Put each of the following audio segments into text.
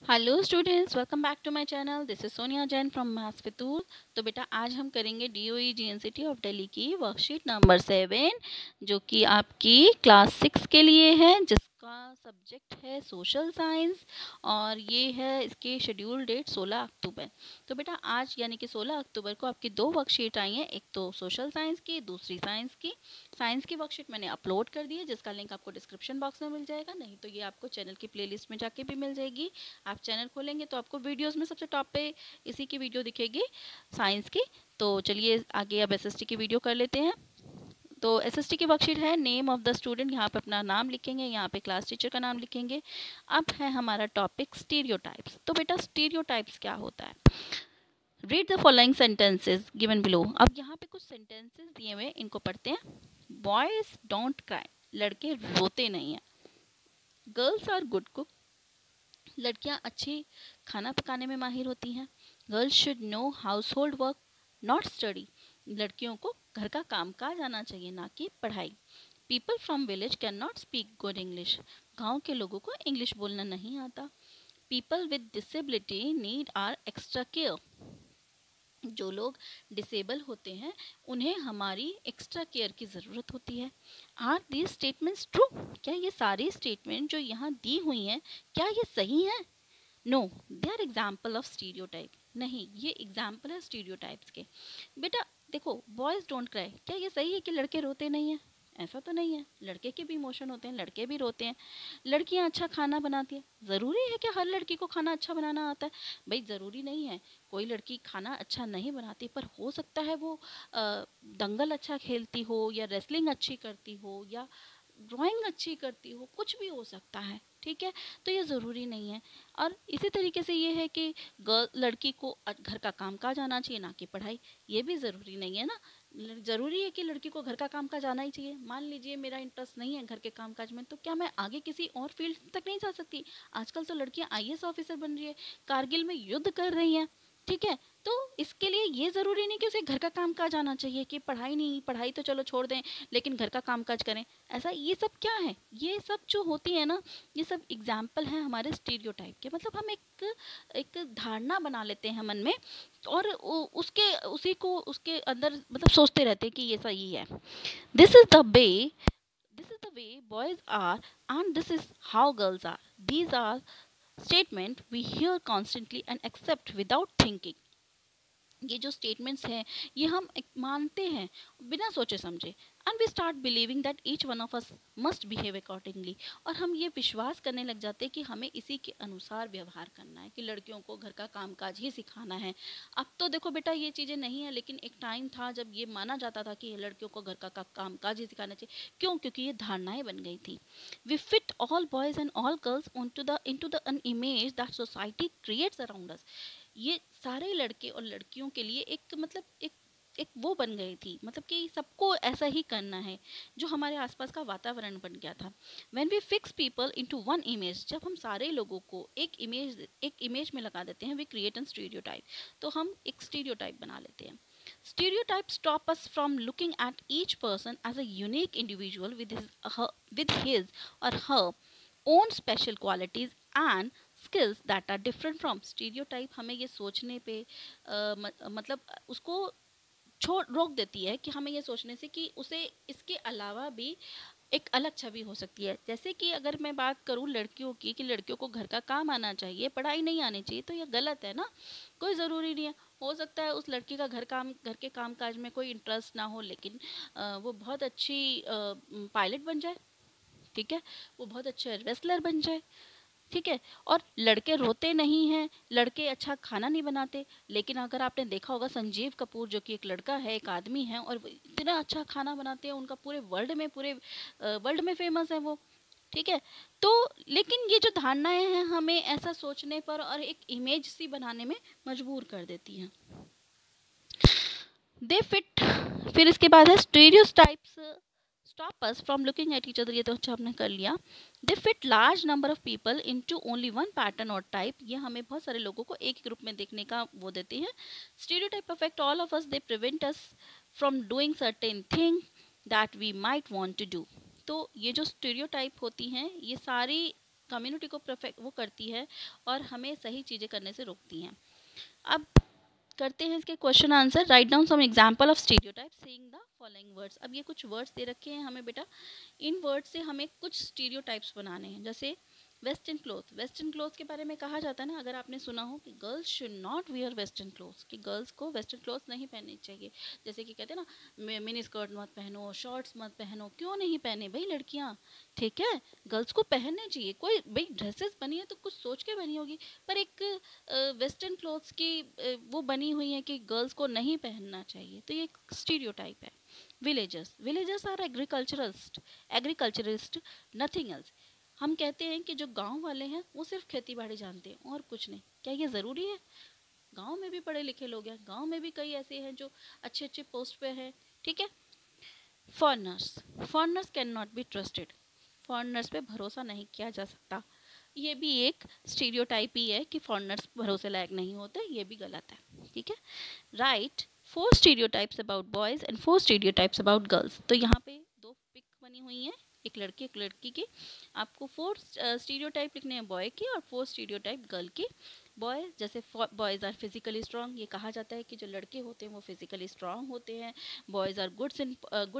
Hello students, welcome back to my channel. This is Sonia Jain from maths वितूर। तो बेटा आज हम करेंगे DOE GNCT ऑफ दिल्ली की वर्कशीट नंबर 7 जो कि आपकी क्लास 6 के लिए है, जिसका सब्जेक्ट है सोशल साइंस और ये है इसके शेड्यूल डेट 16 अक्टूबर। तो बेटा आज यानी कि 16 अक्टूबर को आपकी दो वर्कशीट आई हैं, एक तो सोशल साइंस की, दूसरी साइंस की। साइंस की वर्कशीट मैंने अपलोड कर दी है, जिसका लिंक आपको डिस्क्रिप्शन बॉक्स में मिल जाएगा, नहीं तो ये आपको चैनल की प्लेलिस्ट में जाके भी मिल जाएगी। आप चैनल खोलेंगे तो आपको वीडियोस में सबसे टॉप पे इसी की वीडियो दिखेगी साइंस की। तो चलिए आगे अब SST की वीडियो कर लेते हैं। तो SST की वर्कशीट है नेम ऑफ द स्टूडेंट, यहाँ पे अपना नाम लिखेंगे, यहाँ पे क्लास टीचर का नाम लिखेंगे। अब है हमारा टॉपिक स्टीरियोटाइप्स। तो बेटा स्टीरियोटाइप्स क्या होता है? Read the following sentences given below. अब यहाँ पे कुछ सेंटेंसेस दिए हुए, इनको पढ़ते हैं। बॉयज डोंट क्राई, लड़के रोते नहीं हैं। गर्ल्स आर गुड कुक, लड़कियां अच्छी खाना पकाने में माहिर होती हैं। Girls should know house hold work not study, लड़कियों को घर का काम काज आना चाहिए, ना कि पढ़ाई। People from village can not speak good English, गाँव के लोगों को इंग्लिश बोलना नहीं आता। People with disability need are extra care, जो लोग डिसेबल होते हैं उन्हें हमारी एक्स्ट्रा केयर की ज़रूरत होती है। आर दीज स्टेटमेंट्स ट्रू, क्या ये सारी स्टेटमेंट जो यहाँ दी हुई हैं क्या ये सही हैं? No, they are example of stereotype, नहीं ये एग्जाम्पल है स्टीरियोटाइप्स के। बेटा देखो, बॉयज़ डोंट क्राई, क्या ये सही है कि लड़के रोते नहीं हैं? ऐसा तो नहीं है, लड़के के भी इमोशन होते हैं, लड़के भी रोते हैं। लड़कियां अच्छा खाना बनाती है, ज़रूरी है कि हर लड़की को खाना अच्छा बनाना आता है? भाई ज़रूरी नहीं है, कोई लड़की खाना अच्छा नहीं बनाती, पर हो सकता है वो दंगल अच्छा खेलती हो, या रेसलिंग अच्छी करती हो, या ड्राइंग अच्छी करती हो, कुछ भी हो सकता है, ठीक है? तो ये ज़रूरी नहीं है। और इसी तरीके से ये है कि लड़की को घर का काम काज आना चाहिए, ना कि पढ़ाई, ये भी ज़रूरी नहीं है ना। ज़रूरी है कि लड़की को घर का काम काज आना ही चाहिए। मान लीजिए मेरा इंटरेस्ट नहीं है घर के काम काज में, तो क्या मैं आगे किसी और फील्ड तक नहीं जा सकती? आजकल तो लड़कियां IAS ऑफिसर बन रही है, कारगिल में युद्ध कर रही हैं, ठीक है? तो इसके लिए ये ज़रूरी नहीं कि उसे घर का काम काज आना चाहिए, कि पढ़ाई नहीं, पढ़ाई तो चलो छोड़ दें लेकिन घर का काम काज करें। ऐसा ये सब क्या है? ये सब जो होती है ना, ये सब एग्जाम्पल हैं हमारे स्टीरियोटाइप के। मतलब हम एक एक धारणा बना लेते हैं मन में, और उसके उसी को उसके अंदर मतलब सोचते रहते हैं कि ये सही है। This is the way, this is the way boys are and this is how girls are. These are statement we hear constantly and accept without thinking. ये जो स्टेटमेंट्स हैं ये हम मानते हैं बिना सोचे समझे, and we start believing that each one of us must behave accordingly. और हम ये विश्वास करने लग जाते हैं कि हमें इसी के अनुसार व्यवहार करना है, कि लड़कियों को घर का कामकाज ही सिखाना है। अब तो देखो बेटा ये चीज़ें नहीं है, लेकिन एक टाइम था जब ये माना जाता था कि लड़कियों को घर का कामकाज ही सिखाना चाहिए। क्यों? क्योंकि ये धारणाएं बन गई थी। We fit all boys and all girls into the an image that society creates around us. ये सारे लड़के और लड़कियों के लिए एक मतलब एक एक वो बन गई थी, मतलब कि सबको ऐसा ही करना है, जो हमारे आसपास का वातावरण बन गया था। When we fix people into one image, जब हम सारे लोगों को एक इमेज में लगा देते हैं, वी क्रिएट एन स्टीरियोटाइप। तो हम एक स्टीरियोटाइप बना लेते हैं। Stereotype stop us from looking at each person as a unique individual with his और her own special qualities and skills that are different from stereotype. हमें ये सोचने पे मतलब उसको छोड़ रोक देती है, कि हमें ये सोचने से कि उसे इसके अलावा भी एक अलग छवि हो सकती है। जैसे कि अगर मैं बात करूं लड़कियों की, कि लड़कियों को घर का काम आना चाहिए, पढ़ाई नहीं आनी चाहिए, तो ये गलत है ना। कोई ज़रूरी नहीं है, हो सकता है उस लड़की का घर के काम काज में कोई इंटरेस्ट ना हो, लेकिन वो बहुत अच्छी पायलट बन जाए, ठीक है? वो बहुत अच्छे रेसलर बन जाए, ठीक है? और लड़के रोते नहीं हैं, लड़के अच्छा खाना नहीं बनाते, लेकिन अगर आपने देखा होगा संजीव कपूर, जो कि एक लड़का है, एक आदमी है, और वो इतना अच्छा खाना बनाते हैं, उनका पूरे वर्ल्ड में फेमस है वो, ठीक है? तो लेकिन ये जो धारणाएं हैं हमें ऐसा सोचने पर और एक इमेज सी बनाने में मजबूर कर देती हैं। दे फिट, फिर इसके बाद है stereotypes stop us from looking at each other. ये तो अच्छा आपने कर लिया। दे fit large number of people into only one pattern और टाइप। ये हमें बहुत सारे लोगों को एक ही ग्रुप में देखने का वो देते हैं। Stereotype affect all of us, they prevent us from doing certain thing that we might want to do. तो ये जो स्टीरियोटाइप होती हैं ये सारी कम्युनिटी को वो करती है और हमें सही चीज़ें करने से रोकती हैं। अब करते हैं इसके question answer. Write down some example of stereotype saying the following words. अब ये कुछ वर्ड्स दे रखे हैं हमें बेटा, इन वर्ड्स से हमें कुछ स्टीरियोटाइप्स बनाने हैं। जैसे वेस्टर्न क्लोथ, वेस्टर्न क्लोथ के बारे में कहा जाता है ना, अगर आपने सुना हो कि girls should not wear western clothes, कि गर्ल्स को वेस्टर्न क्लोथ्स नहीं पहननी चाहिए। जैसे कि कहते हैं ना, मिनी स्कर्ट मत पहनो, शॉर्ट्स मत पहनो। क्यों नहीं पहने भाई लड़कियां, ठीक है, गर्ल्स को पहनने चाहिए। कोई भाई ड्रेसेस बनी है तो कुछ सोच के बनी होगी, पर एक वेस्टर्न क्लोथ्स की वो बनी हुई है कि गर्ल्स को नहीं पहनना चाहिए, तो ये एक स्टीरियोटाइप है। Villagers, villagers are agriculturist nothing else. हम कहते हैं कि जो गांव वाले हैं वो सिर्फ खेती बाड़ी जानते हैं और कुछ नहीं। क्या ये ज़रूरी है? गांव में भी पढ़े लिखे लोग हैं, गांव में भी कई ऐसे हैं जो अच्छे अच्छे पोस्ट पे हैं, ठीक है। Foreigners, foreigners can not be trusted, foreigners पे भरोसा नहीं किया जा सकता। ये भी एक स्टीरियोटाइप ही है कि फॉरनर्स भरोसे लायक नहीं होते, ये भी गलत है, ठीक है। Right 4 stereotypes about boys and 4 stereotypes about girls. तो यहाँ पे 2 पिक बनी हुई हैं, एक लड़की एक लड़की की। आपको 4 स्टीरियोटाइप लिखने हैं बॉय की और 4 स्टीरियोटाइप गर्ल की। बॉय, जैसे बॉयज़ आर फिजिकली स्ट्रांग, ये कहा जाता है कि जो लड़के होते हैं वो फिजिकली स्ट्रांग होते हैं। Boys are good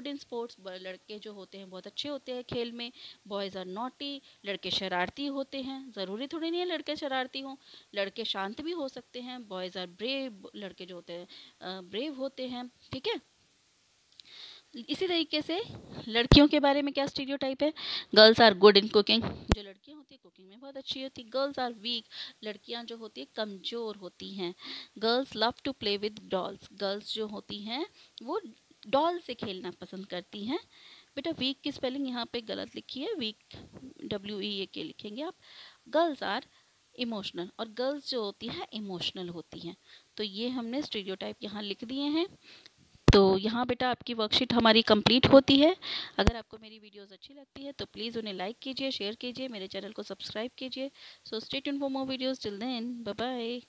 in sports, लड़के जो होते हैं बहुत अच्छे होते हैं खेल में। बॉयज़ आर नॉटी, लड़के शरारती होते हैं। ज़रूरी थोड़ी नहीं है लड़के शरारती हों, लड़के शांत भी हो सकते हैं। बॉयज़ आर ब्रेव, लड़के जो होते हैं ब्रेव होते हैं, ठीक है। इसी तरीके से लड़कियों के बारे में क्या स्टीरियोटाइप है? Girls are good in cooking, जो लड़कियां होती है कुकिंग में बहुत अच्छी होती है। गर्ल्स आर वीक, लड़कियां जो होती है कमज़ोर होती हैं। Girls love to play with dolls, girls जो होती हैं वो डॉल से खेलना पसंद करती हैं। बेटा वीक की स्पेलिंग यहाँ पे गलत लिखी है, वीक WEAK लिखेंगे आप। गर्ल्स आर इमोशनल, और गर्ल्स जो होती है इमोशनल होती हैं। तो ये हमने स्टीरियोटाइप यहाँ लिख दिए हैं। तो यहाँ बेटा आपकी वर्कशीट हमारी कंप्लीट होती है। अगर आपको मेरी वीडियोस अच्छी लगती है तो प्लीज़ उन्हें लाइक कीजिए, शेयर कीजिए, मेरे चैनल को सब्सक्राइब कीजिए। So stay tuned for more videos, till then bye bye.